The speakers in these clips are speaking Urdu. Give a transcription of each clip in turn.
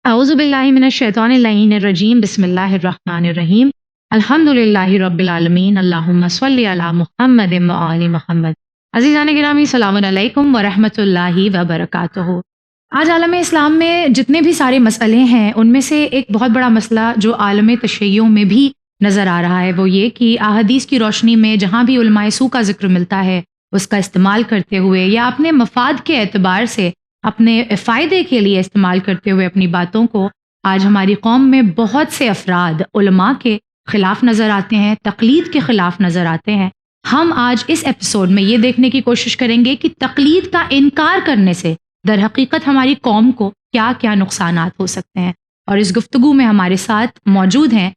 اعوذ باللہ من الشیطان اللعین الرجیم بسم اللہ الرحمن الرحیم الحمد للہ رب العالمین اللہم صلی علی محمد و آل محمد۔ عزیزان گرامی السلام علیکم ورحمۃ اللہ وبرکاتہ۔ آج عالم اسلام میں جتنے بھی سارے مسئلے ہیں ان میں سے ایک بہت بڑا مسئلہ جو عالم تشیع میں بھی نظر آ رہا ہے وہ یہ کہ احادیث کی روشنی میں جہاں بھی علماء سو کا ذکر ملتا ہے اس کا استعمال کرتے ہوئے یا اپنے مفاد کے اعتبار سے اپنے فائدے کے لیے استعمال کرتے ہوئے اپنی باتوں کو آج ہماری قوم میں بہت سے افراد علماء کے خلاف نظر آتے ہیں، تقلید کے خلاف نظر آتے ہیں۔ ہم آج اس ایپیسوڈ میں یہ دیکھنے کی کوشش کریں گے کہ تقلید کا انکار کرنے سے در حقیقت ہماری قوم کو کیا کیا نقصانات ہو سکتے ہیں، اور اس گفتگو میں ہمارے ساتھ موجود ہیں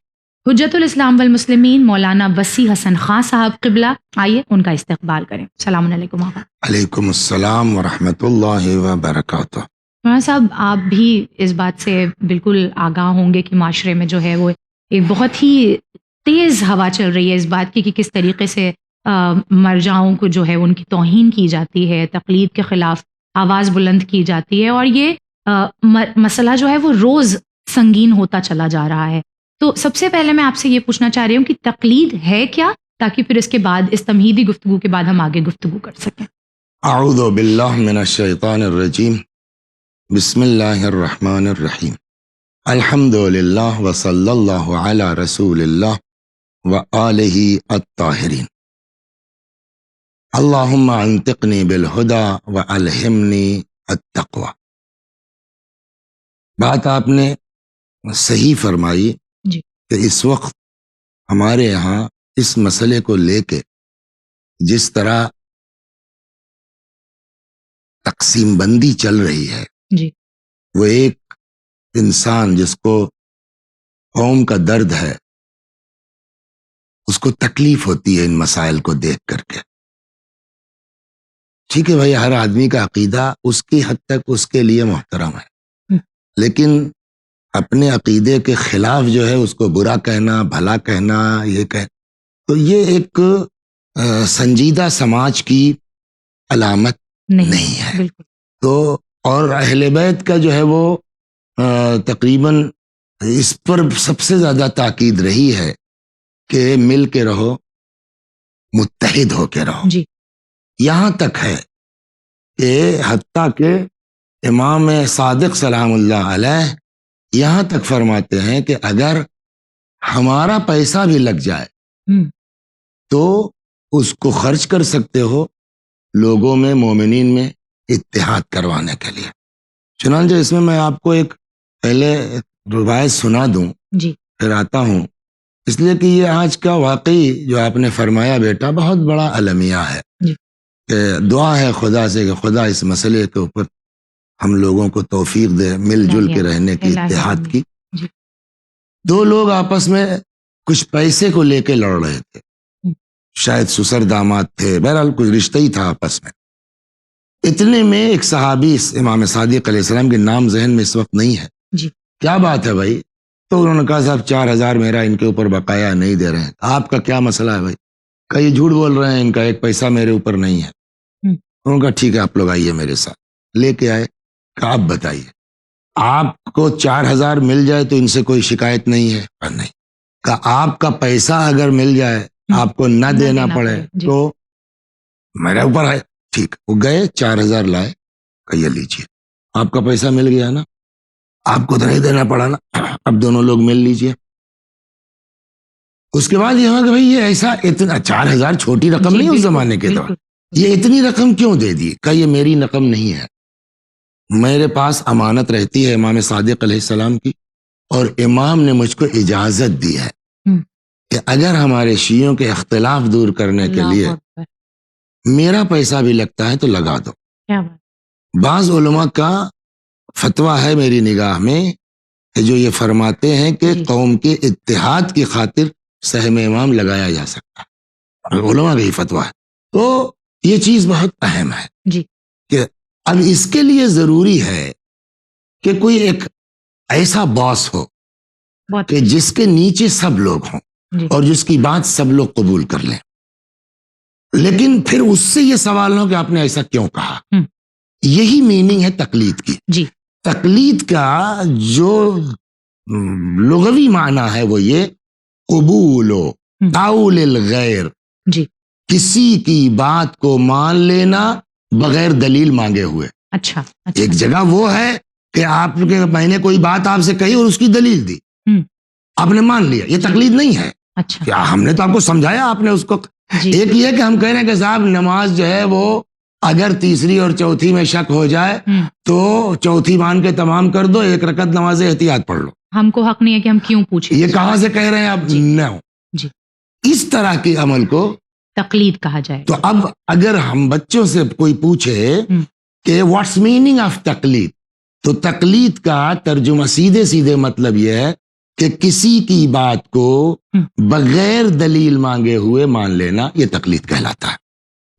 حجت الاسلام والمسلمین مولانا وسیع حسن خان صاحب قبلہ۔ آئیے ان کا استقبال کریں۔ السلام علیکم آقا۔ علیکم السلام ورحمۃ اللہ وبرکاتہ۔ مولانا صاحب، آپ بھی اس بات سے بالکل آگاہ ہوں گے کہ معاشرے میں جو ہے وہ ایک بہت ہی تیز ہوا چل رہی ہے اس بات کی کہ کس طریقے سے مرجعوں کو جو ہے ان کی توہین کی جاتی ہے، تقلید کے خلاف آواز بلند کی جاتی ہے، اور یہ مسئلہ جو ہے وہ روز سنگین ہوتا چلا جا رہا ہے۔ تو سب سے پہلے میں آپ سے یہ پوچھنا چاہ رہی ہوں کہ تقلید ہے کیا، تاکہ پھر اس کے بعد اس تمہیدی گفتگو کے بعد ہم آگے گفتگو کر سکیں۔ اعوذ باللہ من الشیطان الرجیم، بسم اللہ الرحمن الرحیم، الحمد للہ وصلی اللہ علی رسول اللہ وآلہ الطاہرین، اللہم انطقنی بالہدی والہمنی التقوی۔ بات آپ نے صحیح فرمائی جی کہ اس وقت ہمارے یہاں اس مسئلے کو لے کے جس طرح تقسیم بندی چل رہی ہے، جی وہ ایک انسان جس کو قوم کا درد ہے اس کو تکلیف ہوتی ہے ان مسائل کو دیکھ کر کے۔ ٹھیک ہے بھائی، ہر آدمی کا عقیدہ اس کی حد تک اس کے لیے محترم ہے، لیکن اپنے عقیدے کے خلاف جو ہے اس کو برا کہنا، بھلا کہنا، یہ تو یہ ایک سنجیدہ سماج کی علامت نہیں ہے۔ بالکل۔ تو اور اہل بیت کا جو ہے وہ تقریباً اس پر سب سے زیادہ تاکید رہی ہے کہ مل کے رہو، متحد ہو کے رہو۔ جی یہاں تک ہے کہ حتیٰ کہ امام صادق سلام اللہ علیہ یہاں تک فرماتے ہیں کہ اگر ہمارا پیسہ بھی لگ جائے تو اس کو خرچ کر سکتے ہو لوگوں میں، مومنین میں اتحاد کروانے کے لیے۔ چنانچہ اس میں آپ کو ایک پہلے روایت سنا دوں، جی پھر آتا ہوں، اس لیے کہ یہ آج کا واقعی جو آپ نے فرمایا بیٹا بہت بڑا المیہ ہے۔ جی کہ دعا ہے خدا سے کہ خدا اس مسئلے کے اوپر ہم لوگوں کو توفیق دے، مل جل کے رہنے کی، اتحاد کی۔ جی دو لوگ آپس میں کچھ پیسے کو لے کے لڑ رہے تھے، شاید سسر داماد تھے، بہرحال کچھ رشتہ ہی تھا آپس میں۔ اتنے میں ایک صحابی امام صادق علیہ السلام کے نام ذہن میں اس وقت نہیں ہے، جی کیا بات ہے بھائی؟ تو انہوں نے کہا صاحب 4000 میرا ان کے اوپر بقایا نہیں دے رہے ہیں۔ آپ کا کیا مسئلہ ہے بھائی؟ کہ یہ جھوٹ بول رہے ہیں، ان کا ایک پیسہ میرے اوپر نہیں ہے۔ انہوں نے کہا ٹھیک ہے آپ لوگ آئیے میرے ساتھ، لے کے آئے۔ کہا آپ بتائیے، آپ کو 4000 مل جائے تو ان سے کوئی شکایت نہیں ہے؟ نہیں۔ کہا آپ کا پیسہ اگر مل جائے آپ کو نہ دینا پڑے تو میرے اوپر ہے؟ ٹھیک۔ وہ گئے 4000 لائے، کہ یہ لیجیے آپ کا پیسہ مل گیا نا، آپ کو تو نہیں دینا پڑا نا، اب دونوں لوگ مل لیجیے۔ اس کے بعد یہ ہوا کہ بھائی یہ ایسا اتنا 4000 چھوٹی رقم نہیں اس زمانے کے دور، یہ اتنی رقم کیوں دے دی؟ کہ یہ میری رقم نہیں ہے، میرے پاس امانت رہتی ہے امام صادق علیہ السلام کی، اور امام نے مجھ کو اجازت دی ہے کہ اگر ہمارے شیعوں کے اختلاف دور کرنے کے لیے میرا پیسہ بھی لگتا ہے تو لگا دو۔ بعض علماء کا فتویٰ ہے میری نگاہ میں کہ جو یہ فرماتے ہیں کہ قوم کے اتحاد کی خاطر سہم امام لگایا جا سکتا ہے، علماء کا یہ فتویٰ ہے۔ تو یہ چیز بہت اہم ہے جی کہ اب اس کے لیے ضروری ہے کہ کوئی ایک ایسا باس ہو کہ جس کے نیچے سب لوگ ہوں اور جس کی بات سب لوگ قبول کر لیں، لیکن پھر اس سے یہ سوال نہ ہو کہ آپ نے ایسا کیوں کہا۔ یہی میننگ ہے تقلید کی۔ جی تقلید کا جو لغوی معنی ہے وہ یہ قبول و قول الغیر، جی کسی کی بات کو مان لینا بغیر دلیل مانگے ہوئے. اچھا اچھا ایک جگہ وہ ہے کہ آپ کے میں نے کوئی بات آپ سے کہی اور اس کی دلیل دی، آپ نے مان لیا، یہ تقلید نہیں ہے. اچھا کیا ہم نے تو آپ کو سمجھایا، آپ نے اس کو. جی ایک یہ کہ ہم کہہ رہے ہیں کہ صاحب نماز جو ہے وہ اگر تیسری اور چوتھی میں شک ہو جائے تو چوتھی مان کے تمام کر دو، ایک رکعت نماز احتیاط پڑھ لو. ہم کو حق نہیں ہے کہ ہم کیوں پوچھیں. یہ کہاں سے کہہ رہے ہیں آپ؟ نو. جی اس طرح کے عمل کو تقلید کہا جائے. تو اب اگر ہم بچوں سے کوئی پوچھے کہ واٹس میننگ آف تقلید، تو تقلید کا ترجمہ سیدھے سیدھے مطلب یہ ہے کہ کسی کی بات کو بغیر دلیل مانگے ہوئے مان لینا، یہ تقلید کہلاتا ہے.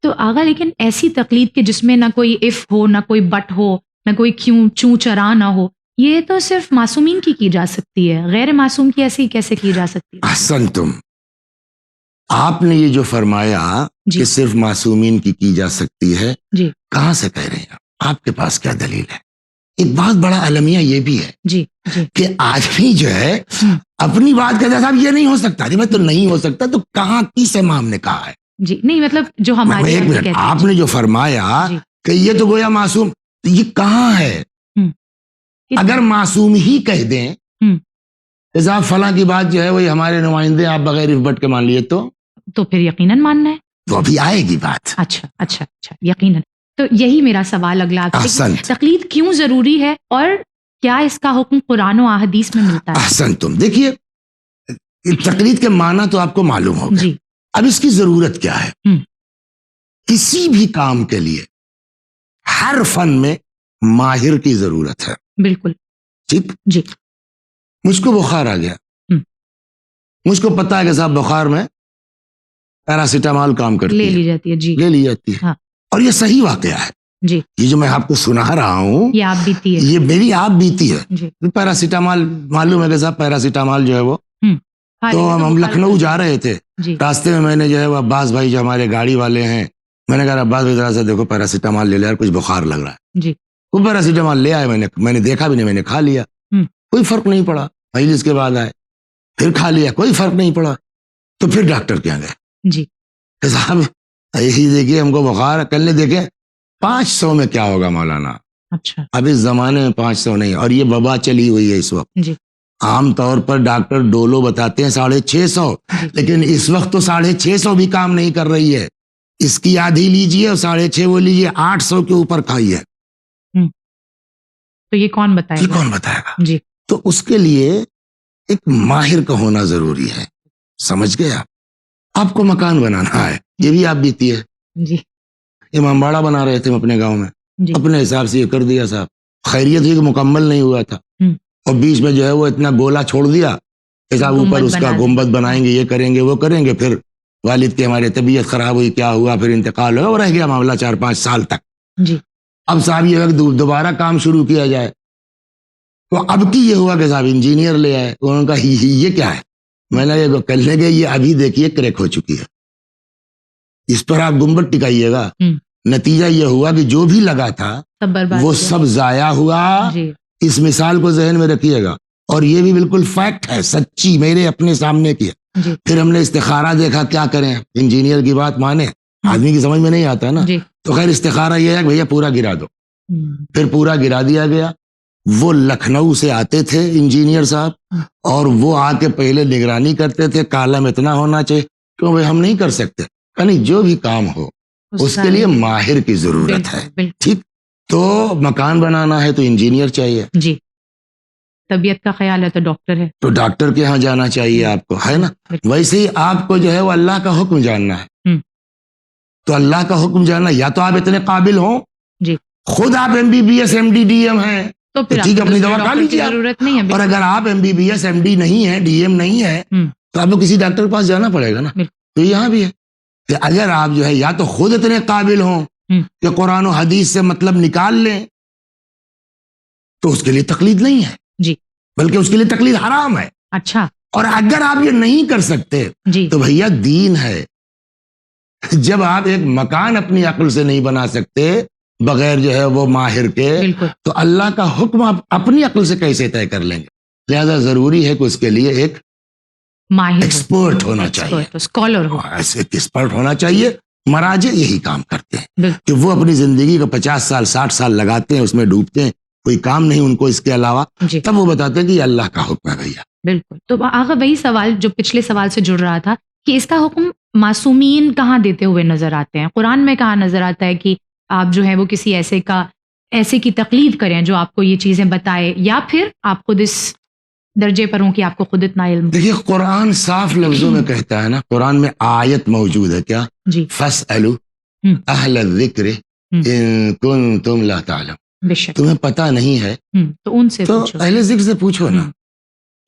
تو آغا لیکن ایسی تقلید کے جس میں نہ کوئی اف ہو، نہ کوئی بٹ ہو، نہ کوئی کیوں چوں چرا نہ ہو، یہ تو صرف معصومین کی جا سکتی ہے، غیر معصوم کی ایسی کیسے کی جا سکتی ہے؟ احسنتم. آپ نے یہ جو فرمایا کہ صرف معصومین کی جا سکتی ہے، جی کہاں سے کہہ رہے ہیں آپ کے پاس کیا دلیل ہے؟ ایک بہت بڑا المیہ یہ بھی ہے جی جی کہ آدمی جو ہے اپنی بات کہتا ہے صاحب یہ نہیں ہو سکتا، میں تو نہیں ہو سکتا، تو کہاں کس امام نے کہا ہے؟ جی نہیں مطلب جو ہمارے ایک منٹ، آپ نے جو فرمایا کہ یہ تو گویا معصوم، یہ کہاں ہے؟ اگر معصوم ہی کہہ دیں کہ صاحب فلاں کی بات جو ہے وہی ہمارے نمائندے آپ بغیر بٹ کے مان لیے تو پھر یقیناً ماننا ہے، تو ابھی آئے گی بات. اچھا اچھا اچھا یقیناً. تو یہی میرا سوال اگلا آپ سے، تقلید کیوں ضروری ہے اور کیا اس کا حکم قرآن و احادیث میں ملتا ہے؟ احسنتم. دیکھیے تقلید کے معنی تو آپ کو معلوم ہوگا. جی اب اس کی ضرورت کیا ہے؟ کسی بھی کام کے لیے ہر فن میں ماہر کی ضرورت ہے. بالکل ٹھیک. جی مجھ کو بخار آ گیا، مجھ کو پتا ہے کہ صاحب بخار میں پیراسیٹامال کام کرتی لے لی جاتی ہے. جی لے لی جاتی ہے، اور یہ صحیح واقعہ ہے. جی یہ جو میں آپ کو سنا رہا ہوں یہ آپ بیتی ہے، یہ میری آپ بیتی ہے. جی پیراسیٹامال معلوم ہے کہ صاحب پیراسیٹامال جو ہے وہ، تو ہم لکھنؤ جا رہے تھے، راستے میں نے جو ہے وہ عباس بھائی جو ہمارے گاڑی والے ہیں، میں نے کہا عباس بھائی ذرا سا دیکھو پیراسیٹامال لے لے یار، کچھ بخار لگ رہا ہے. جی وہ پیراسیٹامال لے آئے، میں نے دیکھا بھی نہیں، میں نے کھا لیا، کوئی فرق نہیں پڑا. مجلس کے بعد آئے، پھر کھا لیا، کوئی فرق نہیں پڑا. تو پھر ڈاکٹر کے یہاں گئے، جی صاحب یہی دیکھیے ہم کو بخار، کل نے دیکھے 500 میں کیا ہوگا مولانا. اچھا اب اس زمانے میں 500 نہیں، اور یہ وبا چلی ہوئی ہے اس وقت. جی عام طور پر ڈاکٹر ڈولو بتاتے ہیں 650، لیکن اس وقت تو 650 بھی کام نہیں کر رہی ہے. اس کی آدھی لیجئے اور 650 وہ لیجئے، 800 کے اوپر کھائیے. تو یہ کون بتائے گا؟ کون بتائے گا؟ جی تو اس کے لیے ایک ماہر کا ہونا ضروری ہے. سمجھ گئے آپ کو مکان بنانا ہے، یہ بھی آپ بیتی ہے. جی امام باڑہ بنا رہے تھے اپنے گاؤں میں، جی اپنے حساب سے یہ کر دیا صاحب. خیریت ہی کہ مکمل نہیں ہوا تھا، اور بیچ میں جو ہے وہ اتنا گولا چھوڑ دیا کہ صاحب اوپر اس کا گنبد بنائیں گے، یہ کریں گے وہ کریں گے. پھر والد کے ہمارے طبیعت خراب ہوئی، کیا ہوا، پھر انتقال ہوا، اور رہ گیا معاملہ 4-5 سال تک. جی اب صاحب یہ دوبارہ کام شروع کیا جائے، تو اب کی یہ ہوا کہ صاحب انجینئر لے آئے. انہوں نے کہا یہ کیا ہے؟ میں نے یہ کرنے کے، یہ ابھی دیکھیے کریک ہو چکی ہے، اس پر آپ گنبد ٹکائیے گا. نتیجہ یہ ہوا کہ جو بھی لگا تھا وہ سب ضائع ہوا. اس مثال کو ذہن میں رکھیے گا، اور یہ بھی بالکل فیکٹ ہے، سچی، میرے اپنے سامنے کی ہے. پھر ہم نے استخارہ دیکھا، کیا کریں، انجینئر کی بات مانے، آدمی کی سمجھ میں نہیں آتا نا. تو خیر استخارہ یہ ہے کہ بھیا پورا گرا دو. پھر پورا گرا دیا گیا. وہ لکھنؤ سے آتے تھے انجینئر صاحب، اور وہ آ کے پہلے نگرانی کرتے تھے، کالم اتنا ہونا چاہیے، کیوں بھائی ہم نہیں کر سکتے. یعنی جو بھی کام ہو اس کے لیے ماہر کی ضرورت ہے. ٹھیک. تو مکان بنانا ہے تو انجینئر چاہیے، جی طبیعت کا خیال ہے تو ڈاکٹر ہے، تو ڈاکٹر کے ہاں جانا چاہیے آپ کو، ہے نا. ویسے ہی آپ کو جو ہے وہ اللہ کا حکم جاننا ہے، تو اللہ کا حکم جاننا، یا تو آپ اتنے قابل ہوں، جی خود آپ MBBS MD DM ہیں تو ٹھیک، اپنی دوا کھا لیجیے. ضرورت نہیں ہے. اور اگر آپ MBBS MD نہیں ہے، DM نہیں ہے، تو آپ کو کسی ڈاکٹر کے پاس جانا پڑے گا نا. تو یہاں بھی ہے کہ اگر آپ جو ہے یا تو خود اتنے قابل ہوں کہ قرآن و حدیث سے مطلب نکال لیں، تو اس کے لیے تقلید نہیں ہے، جی بلکہ اس کے لیے تقلید حرام ہے. اچھا. اور اگر آپ یہ نہیں کر سکتے تو بھیا دین ہے. جب آپ ایک مکان اپنی عقل سے نہیں بنا سکتے بغیر جو ہے وہ ماہر کے، بالکل تو اللہ کا حکم آپ اپنی عقل سے کیسے طے کر لیں گے؟ لہذا ضروری ہے کہ اس کے لیے ایک ماہر ایکسپرٹ ہونا چاہیے، اسکالر ہو. ایسے ایکسپرٹ ہونا چاہیے. مراجع یہی کام کرتے ہیں بالکل. کہ وہ اپنی زندگی کو 50 سال 60 سال لگاتے ہیں، اس میں ڈوبتے ہیں، کوئی کام نہیں ان کو اس کے علاوہ، جی تب وہ بتاتے ہیں کہ یہ اللہ کا حکم ہے بھیا. بالکل. تو آغا وہی سوال جو پچھلے سوال سے جڑ رہا تھا کہ اس کا حکم معصومین کہاں دیتے ہوئے نظر آتے ہیں؟ قرآن میں کہاں نظر آتا ہے کہ آپ جو ہے وہ کسی ایسے کی تقلید کریں جو آپ کو یہ چیزیں بتائے، یا پھر آپ خود اس درجے پر ہوں کہ آپ کو خود اتنا علم؟ دیکھیے قرآن صاف لفظوں میں کہتا ہے نا، قرآن میں آیت موجود ہے کیا؟ جی فَاسْأَلُوا أَهْلَ الذِّكْرِ إِن كُنتُمْ لَا تَعْلَمُونَ. بے شک. تمہیں پتہ نہیں ہے تو ان سے تو پوچھو. اہل ذکر سے پوچھو نا،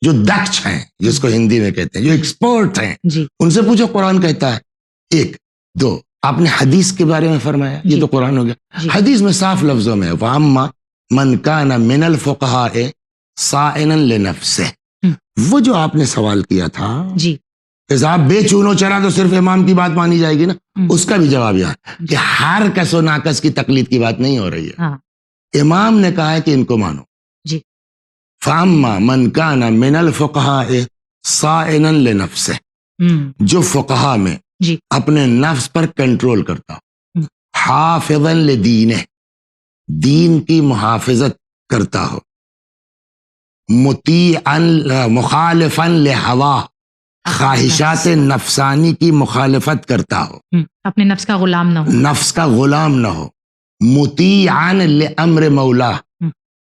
جو دکش ہیں جس کو ہندی میں کہتے ہیں، جو ایکسپرٹ ہیں، جی ان سے پوچھو. قرآن کہتا ہے. ایک دو، آپ نے حدیث کے بارے میں فرمایا، یہ تو قرآن ہو گیا. حدیث میں صاف لفظوں میں وَأَمَّا مَنْ كَانَ مِنَ الْفُقَهَاءِ صَائِنًا لِنَفْسِهِ، وہ جو آپ نے سوال کیا تھا جی کہ صاحب بے چونو چرا تو صرف امام کی بات مانی جائے گی نا، اس کا بھی جواب یہ کہ ہر کس و ناکس کی تقلید کی بات نہیں ہو رہی ہے. امام نے کہا ہے کہ ان کو مانو. جی فَأَمَّا مَنْ كَانَ مِنَ الْفُقَهَاءِ صَائِنًا لِنَفْسِهِ، جو فقہا میں جی اپنے نفس پر کنٹرول کرتا ہو، حافظاً لدینہ، دین کی محافظت کرتا ہو، مطیعاً مخالفاً لہوا، خواہشات نفسانی کی مخالفت کرتا ہو، اپنے نفس کا غلام نہ ہو، نفس کا غلام نہ ہو، مطیعاً لامر مولا،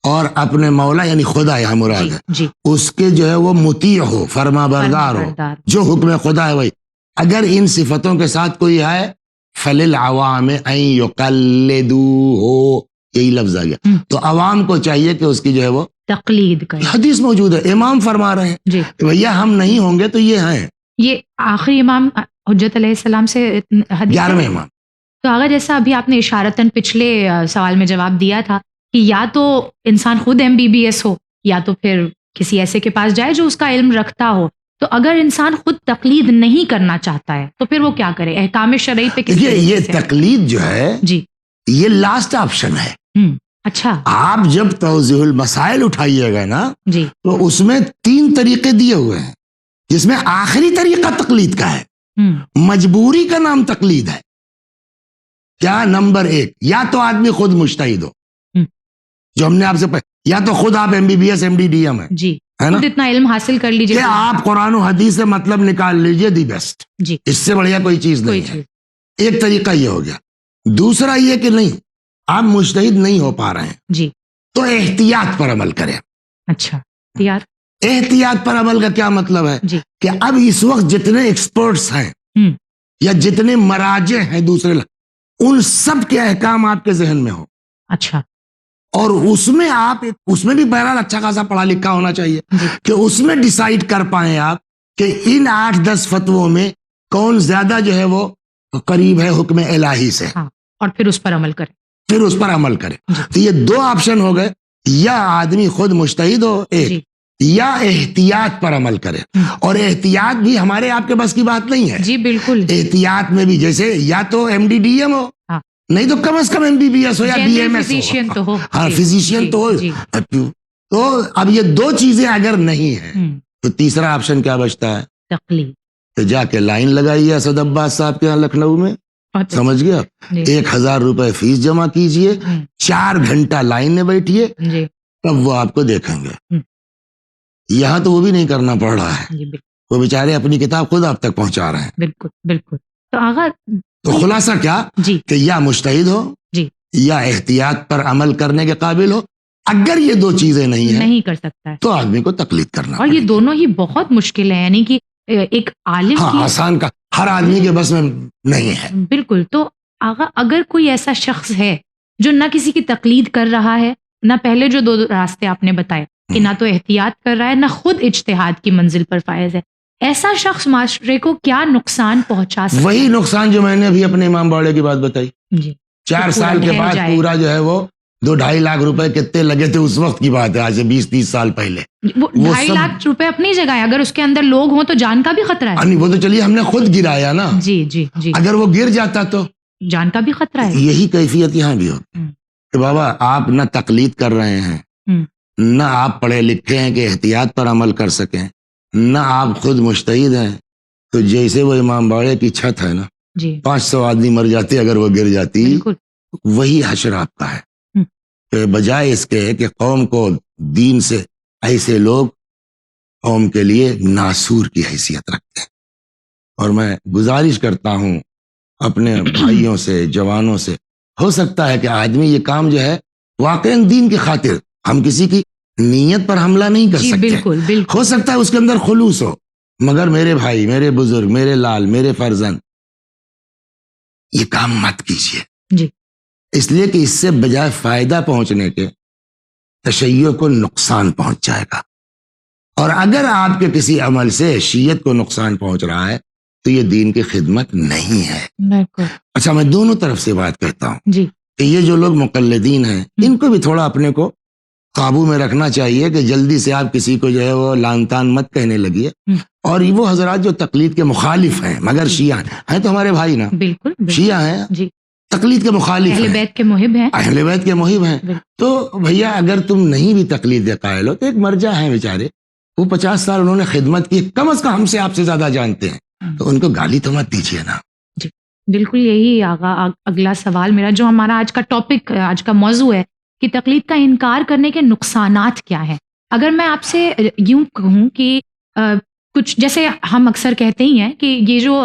اور اپنے مولا یعنی خدا یہاں مراد ہے، جی اس کے جو ہے وہ مطیع ہو، فرما بردار ہو، جو حکم خدا ہے وہی. اگر ان صفتوں کے ساتھ کوئی ہے فَلِلْعَوَامِ أَن يُقَلِّدُوهُ، یہی لفظ آ گیا. تو عوام کو چاہیے کہ اس کی جو ہے وہ تقلید کرے. حدیث موجود ہے، امام فرما رہے ہیں جی کہ بھیا ہم نہیں ہوں گے تو یہ ہیں. یہ آخری امام حجت علیہ السلام سے حدیث 11ویں امام. تو اگر جیسا ابھی آپ نے اشارتاً پچھلے سوال میں جواب دیا تھا کہ یا تو انسان خود MBBS ہو، یا تو پھر کسی ایسے کے پاس جائے جو اس کا علم رکھتا ہو، تو اگر انسان خود تقلید نہیں کرنا چاہتا ہے تو پھر وہ کیا کرے؟ احکام شرعی پہ کس طریقے یہ سے؟ تقلید جو ہے جی یہ لاسٹ آپشن ہے. اچھا آپ جب توضیح المسائل اٹھائیے گا نا جی تو اس میں 3 طریقے دیے ہوئے ہیں، جس میں آخری طریقہ تقلید کا ہے. مجبوری کا نام تقلید ہے. کیا؟ نمبر 1، یا تو آدمی خود مجتہد ہو، جو ہم نے آپ سے یا تو خود آپ MBBS MD DM ہیں، جی ہے نا، خود اتنا علم حاصل کر لیجیے کہ آپ قرآن و حدیث سے مطلب نکال لیجئے دی بیسٹ، جی اس سے بڑھیا کوئی چیز کوئی نہیں ہے. چیز. ایک طریقہ یہ ہو گیا. دوسرا یہ کہ نہیں، آپ مجتہد نہیں ہو پا رہے ہیں جی تو احتیاط پر عمل کریں. اچھا یار احتیاط پر عمل کا کیا مطلب ہے؟ جی کہ اب اس وقت جتنے ایکسپرٹس ہیں یا جتنے مراجع ہیں دوسرے ان سب کے احکام آپ کے ذہن میں ہو. اچھا اور اس میں بھی بہرحال اچھا خاصا پڑھا لکھا ہونا چاہیے کہ اس میں ڈیسائیڈ کر پائیں آپ کہ ان 8-10 فتووں میں کون زیادہ جو ہے وہ قریب ہے حکم الہی سے، اور پھر اس پر عمل کریں. پھر اس پر عمل کریں. تو یہ 2 آپشن ہو گئے، یا آدمی خود مجتہد ہو ایک، یا احتیاط پر عمل کرے. اور احتیاط بھی ہمارے آپ کے بس کی بات نہیں ہے. جی بالکل. احتیاط میں بھی جیسے یا تو MD DM ہو، نہیں تو کم از کم MBBS ہو یا BMS ہو، ہاں فزیشین تو ہو. تو اب یہ 2 چیزیں اگر نہیں ہیں تو تیسرا آپشن کیا بچتا ہے؟ تقلید. تو جا کے لائن لگائیے اسد عباس صاحب کے یہاں لکھنؤ میں، سمجھ گیا، 1000 روپے فیس جمع کیجئے، 4 گھنٹہ لائن میں بیٹھیے، تب وہ آپ کو دیکھیں گے. یہاں تو وہ بھی نہیں کرنا پڑ رہا ہے، وہ بیچارے اپنی کتاب خود آپ تک پہنچا رہے ہیں. بالکل بالکل. تو آغا تو خلاصہ کیا کہ یا مجتہد ہو یا احتیاط پر عمل کرنے کے قابل ہو. اگر یہ 2 چیزیں نہیں کر سکتا ہے تو آدمی کو تقلید کرنا. اور یہ دونوں ہی بہت مشکل ہے، یعنی کہ ایک عالم کی آسان کا ہر آدمی کے بس میں نہیں ہے. بالکل. تو آغا اگر کوئی ایسا شخص ہے جو نہ کسی کی تقلید کر رہا ہے، نہ پہلے جو 2 راستے آپ نے بتائے کہ نہ تو احتیاط کر رہا ہے، نہ خود اجتہاد کی منزل پر فائز ہے، ایسا شخص معاشرے کو کیا نقصان پہنچا سکتا ہے؟ وہی نقصان جو میں نے ابھی اپنے امام باڑے کی بات بتائی. 4 سال کے بعد پورا جو ہے وہ 2-2.5 لاکھ روپے کتنے لگے تھے اس وقت کی بات ہے، آج سے 20-30 سال پہلے. وہ 2.5 لاکھ روپے اپنی جگہ ہے، اگر اس کے اندر لوگ ہوں تو جان کا بھی خطرہ ہے. وہ تو چلیے ہم نے خود گرایا نا. جی جی جی. اگر وہ گر جاتا تو جان کا بھی خطرہ ہے. یہی کیفیت یہاں بھی ہوتی ہم، کہ بابا آپ نہ تقلید کر رہے ہیں، ہم، نہ آپ پڑھے لکھے ہیں کہ احتیاط پر عمل کر سکیں، نہ آپ خود مجتہد ہیں. تو جیسے وہ امام باڑے کی چھت ہے نا، جی 500 آدمی مر جاتے اگر وہ گر جاتی، بالکل. وہی حشر آپ کا ہے. ہم، کہ بجائے اس کے کہ قوم کو دین سے، ایسے لوگ قوم کے لیے ناسور کی حیثیت رکھتے ہیں. اور میں گزارش کرتا ہوں اپنے بھائیوں سے، جوانوں سے، ہو سکتا ہے کہ آدمی یہ کام جو ہے واقعا دین کی خاطر، ہم کسی کی نیت پر حملہ نہیں کر جی سکتے، بالکل بالکل. ہو سکتا ہے اس کے اندر خلوص ہو، مگر میرے بھائی، میرے بزرگ، میرے لال، میرے فرزند، یہ کام مت کیجیے. جی اس لیے کہ اس سے بجائے فائدہ پہنچنے کے تشیع کو نقصان پہنچ جائے گا. اور اگر آپ کے کسی عمل سے شیعت کو نقصان پہنچ رہا ہے تو یہ دین کی خدمت نہیں ہے. بالکل. اچھا، میں دونوں طرف سے بات کرتا ہوں جی کہ یہ جو لوگ مقلدین ہیں ان کو بھی تھوڑا اپنے کو قابو میں رکھنا چاہیے کہ جلدی سے آپ کسی کو جو ہے وہ لان تان مت کہنے لگیے. ہم، اور وہ حضرات جو تقلید کے مخالف ہیں مگر شیعہ ہیں تو ہمارے بھائی نا، بالکل بالکل. شیعہ ہیں، جی تقلید کے مخالف اہل ہیں، بیت کے محب ہیں. اہل بیت کے محب ہیں. بالکل. تو بھیا اگر تم نہیں بھی تقلید کے قائل ہو تو ایک مرجع ہیں بیچارے، وہ 50 سال انہوں نے خدمت کی، کم از کم ہم سے آپ سے زیادہ جانتے ہیں، تو ان کو گالی تو مت دیجیے نا. جی بالکل. یہی اگلا سوال میرا، جو ہمارا آج کا ٹاپک، آج کا موضوع ہے کہ تقلید کا انکار کرنے کے نقصانات کیا ہیں. اگر میں آپ سے یوں کہوں کہ کچھ جیسے ہم اکثر کہتے ہی ہیں کہ یہ جو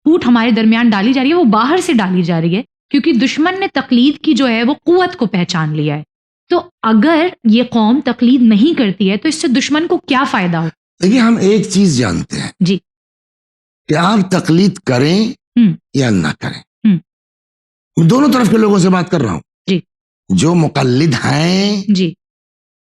پھوٹ ہمارے درمیان ڈالی جا رہی ہے وہ باہر سے ڈالی جا رہی ہے کیونکہ دشمن نے تقلید کی جو ہے وہ قوت کو پہچان لیا ہے. تو اگر یہ قوم تقلید نہیں کرتی ہے تو اس سے دشمن کو کیا فائدہ ہو؟ دیکھیے، ہم ایک چیز جانتے ہیں جی کہ آپ تقلید کریں ہم، یا نہ کریں، ہم، میں دونوں طرف کے لوگوں سے بات کر رہا ہوں. جی جو مقلد ہیں جی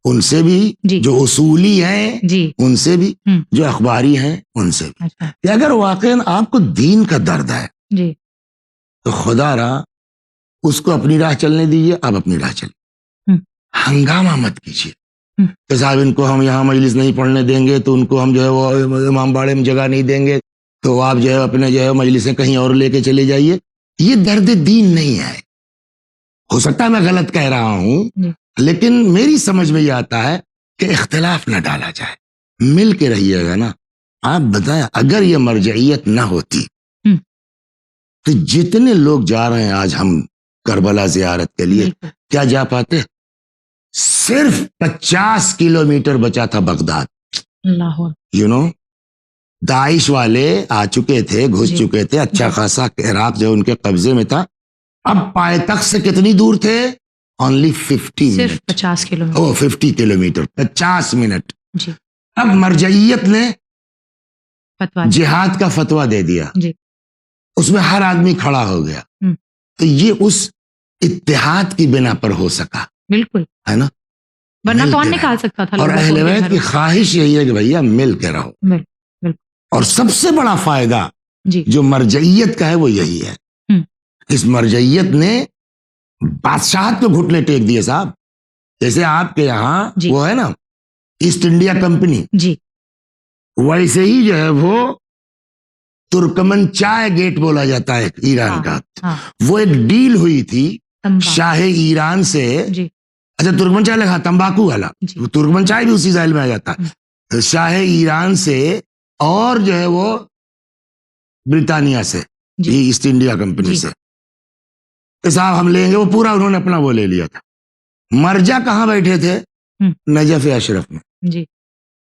ان سے بھی، جی جو اصولی ہیں جی. ان سے بھی، ہم، جو اخباری ہیں ان سے بھی، اچھا. کہ اگر واقعا آپ کو دین کا درد ہے جی تو خدا را اس کو اپنی راہ چلنے دیجیے، آپ اپنی راہ چلیے. ہم، ہنگامہ مت کیجیے ہم، کہ صاحب ان کو ہم یہاں مجلس نہیں پڑھنے دیں گے تو ان کو ہم جو ہے وہ امام باڑے میں جگہ نہیں دیں گے، تو آپ جو ہے اپنے جو ہے مجلسیں کہیں اور لے کے چلے جائیے. یہ درد دین نہیں ہے. ہو سکتا ہے میں غلط کہہ رہا ہوں، جی لیکن میری سمجھ میں یہ آتا ہے کہ اختلاف نہ ڈالا جائے، مل کے رہیے گا نا. آپ بتائیں اگر یہ مرجعیت نہ ہوتی ہم، تو جتنے لوگ جا رہے ہیں آج ہم کربلا زیارت کے لیے، بالکل. کیا جا پاتے؟ صرف 50 کلومیٹر بچا تھا بغداد. اللہ داعش والے آ چکے تھے، گھس جی چکے تھے، اچھا جی. خاصا عراق جو ان کے قبضے میں تھا. اب پائے سے کتنی دور تھے؟ اونلی 50 صرف منٹ 50 کلومیٹر. 50 kilometre, 50 minute. جی اب مرجعیت نے فتویٰ دی. جہاد کا فتویٰ دے دیا، جی اس میں ہر آدمی کھڑا ہو گیا. ہم، تو یہ اس اتحاد کی بنا پر ہو سکا بالکل. ہے نا. ورنہ مل کون کے نکال رہو. سکتا تھا اور لوگوں کو اہل ان کے بیت کی گھروں سے؟ خواہش یہی ہے کہ بھیا مل کے رہو. بالکل. اور سب سے بڑا فائدہ جی جو مرجعیت کا ہے وہ یہی ہے. ہم، اس مرجعیت نے بادشاہت کو گھٹنے ٹیک دیے صاحب. جیسے آپ کے یہاں جی وہ ہے نا ایسٹ انڈیا کمپنی، جی ویسے ہی جو ہے وہ ترکمن چائے گیٹ بولا جاتا ہے ایران ہاں کا. ہاں. وہ ایک ڈیل ہوئی تھی تمبا. شاہ ایران سے. جی اچھا، ترکمن چائے لگا تمباکو والا، جی. وہ ترکمن چائے بھی اسی ذیل میں آ جاتا ہے. شاہ ایران سے اور جو ہے وہ برطانیہ سے، جی یہ ایسٹ انڈیا کمپنی جی. سے کہ صاحب ہم لیں گے، وہ پورا انہوں نے اپنا وہ لے لیا تھا. مرجع کہاں بیٹھے تھے؟ ہم. نجف اشرف میں. جی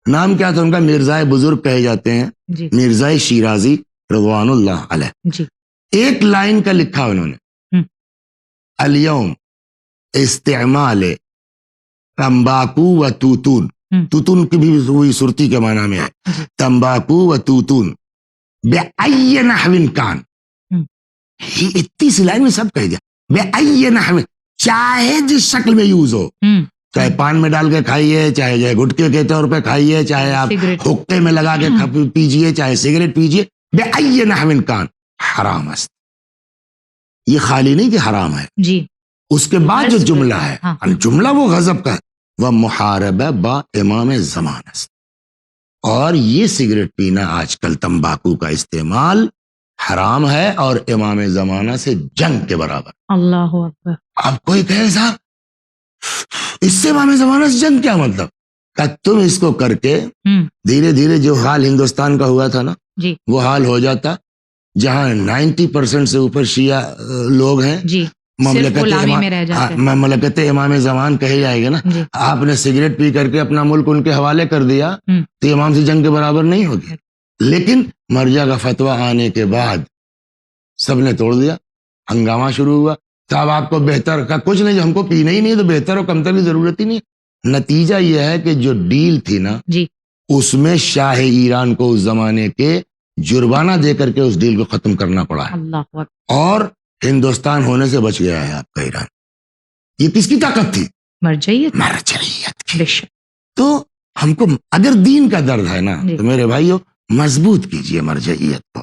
نام کیا تھا ان کا؟ مرزا بزرگ کہے جاتے ہیں، جی مرزا شیرازی رضوان اللہ علیہ. جی. ایک لائن کا لکھا انہوں نے، ہم. الیوم استعمال تمباکو و توتون. ہم. توتون کی بھی وہی سرتی کے معنی میں ہے. جی. تمباکو و توتون بأی نحو کان. ہم. یہ اتنی سی لائن میں سب کہہ دیا. بأی نحو، چاہے جس شکل میں یوز ہو، ہم. چاہے پان میں ڈال کے کھائیے، چاہے جو ہے گٹکے کے طور پہ کھائیے، چاہے آپ سگریٹ. حقے میں لگا کے پیجیے، چاہے سگریٹ پیجیے، بأی نحو کان حرام است. یہ خالی نہیں کہ حرام ہے، جی اس کے بعد جو جملہ ہے، ہاں. جملہ وہ غضب کا ہے، وہ محاربہ با امام زمان است. اور یہ سگریٹ پینا، آج کل تمباکو کا استعمال حرام ہے اور امام زمانہ سے جنگ کے برابر. اللہ اکبر. اب کوئی کہے صاحب اس سے امام زمانہ سے جنگ کیا مطلب؟ کہ تم اس کو کر کے دھیرے دھیرے جو حال ہندوستان کا ہوا تھا نا جی وہ حال ہو جاتا جہاں 90% سے اوپر شیعہ لوگ ہیں. جی مملکت امام زمان کہے جائے گا نا. آپ نے سگریٹ پی کر کے اپنا ملک ان کے حوالے کر دیا تو یہ امام سے جنگ کے برابر نہیں ہوگی. لیکن مرجع کا فتویٰ آنے کے بعد سب نے توڑ دیا, ہنگامہ شروع ہوا. صاحب آپ کو بہتر کا کچھ نہیں, ہم کو پینا ہی نہیں تو بہتر اور کمتر کی ضرورت ہی نہیں. نتیجہ یہ ہے کہ جو ڈیل تھی نا جی اس میں شاہ ایران کو اس زمانے کے جرمانہ دے کر کے اس ڈیل کو ختم کرنا پڑا ہے. اللہ اکبر. اور ہندوستان ہونے سے بچ گیا ہے آپ کا ایران. یہ کس کی طاقت تھی؟ مرجعیت کی. تو ہم کو اگر دین کا درد ہے نا تو میرے بھائیو مضبوط کیجئے مرجعیت کو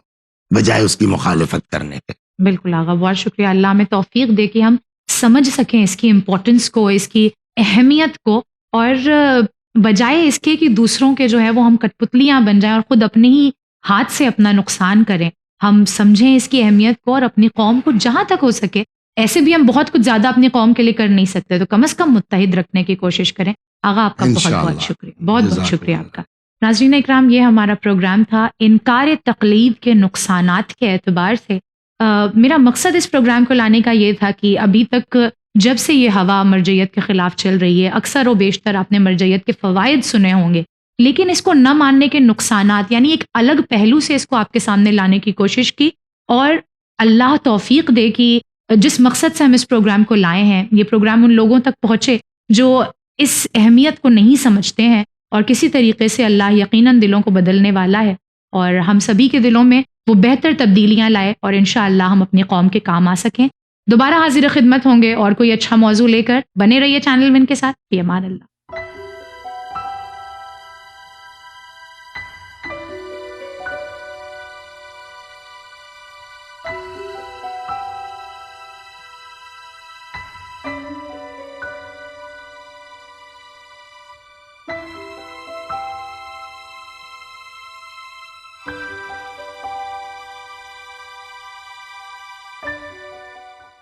بجائے اس کی مخالفت کرنے کے. بالکل آقا, بہت شکریہ. اللہ ہمیں توفیق دے کہ ہم سمجھ سکیں اس کی امپورٹنس کو, اس کی اہمیت کو, اور بجائے اس کے کہ دوسروں کے جو ہے وہ ہم کٹ پتلیاں بن جائیں اور خود اپنے ہی ہاتھ سے اپنا نقصان کریں, ہم سمجھیں اس کی اہمیت کو اور اپنی قوم کو جہاں تک ہو سکے, ایسے بھی ہم بہت کچھ زیادہ اپنی قوم کے لیے کر نہیں سکتے تو کم از کم متحد رکھنے کی کوشش کریں. آغا آپ کا بہت بہت شکریہ, بہت بہت شکریہ آپ کا. ناظرین اکرام, یہ ہمارا پروگرام تھا انکار تقلید کے نقصانات کے اعتبار سے. میرا مقصد اس پروگرام کو لانے کا یہ تھا کہ ابھی تک جب سے یہ ہوا مرجعیت کے خلاف چل رہی ہے, اکثر و بیشتر آپ نے مرجعیت کے فوائد سنے ہوں گے, لیکن اس کو نہ ماننے کے نقصانات یعنی ایک الگ پہلو سے اس کو آپ کے سامنے لانے کی کوشش کی. اور اللہ توفیق دے کہ جس مقصد سے ہم اس پروگرام کو لائے ہیں یہ پروگرام ان لوگوں تک پہنچے جو اس اہمیت کو نہیں سمجھتے ہیں, اور کسی طریقے سے اللہ یقیناً دلوں کو بدلنے والا ہے اور ہم سبھی کے دلوں میں وہ بہتر تبدیلیاں لائے اور انشاءاللہ ہم اپنی قوم کے کام آ سکیں. دوبارہ حاضر خدمت ہوں گے اور کوئی اچھا موضوع لے کر. بنے رہیے چینل ون کے ساتھ. فی امان اللہ.